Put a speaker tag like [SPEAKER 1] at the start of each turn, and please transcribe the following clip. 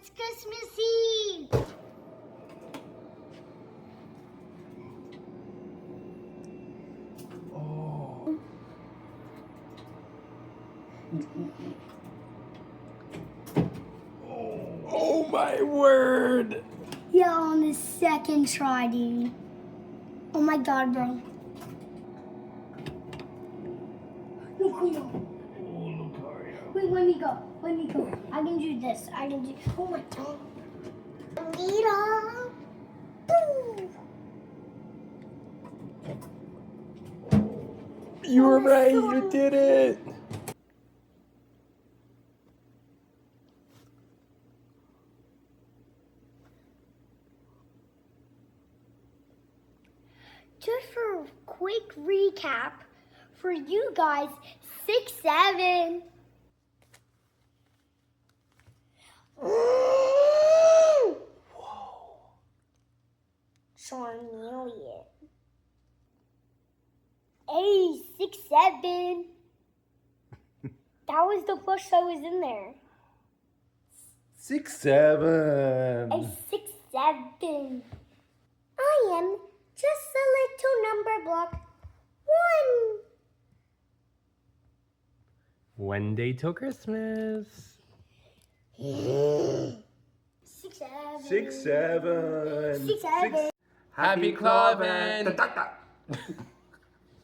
[SPEAKER 1] It's Christmas Eve.
[SPEAKER 2] Oh. Oh my word!
[SPEAKER 1] Yeah, on the second try, dude. Oh my god, bro. No, come on.
[SPEAKER 2] Oh, Lucario.
[SPEAKER 1] Wait, let me go. Let me go. I can do this. I can do. Oh my god. Lita. Boom.
[SPEAKER 2] You were
[SPEAKER 1] Oh my
[SPEAKER 2] right,
[SPEAKER 1] God.
[SPEAKER 2] you did it!
[SPEAKER 1] Just for a quick recap, for you guys, 6-7. Whoa. Charmeleon. Hey, 6-7. That was the push that was in there.
[SPEAKER 2] 6-7.
[SPEAKER 1] A 6-7. I am just a little number block. 1.
[SPEAKER 2] One day till Christmas.
[SPEAKER 1] 6-7.
[SPEAKER 2] 6-7.
[SPEAKER 1] 6-7.
[SPEAKER 2] Happy Clawman!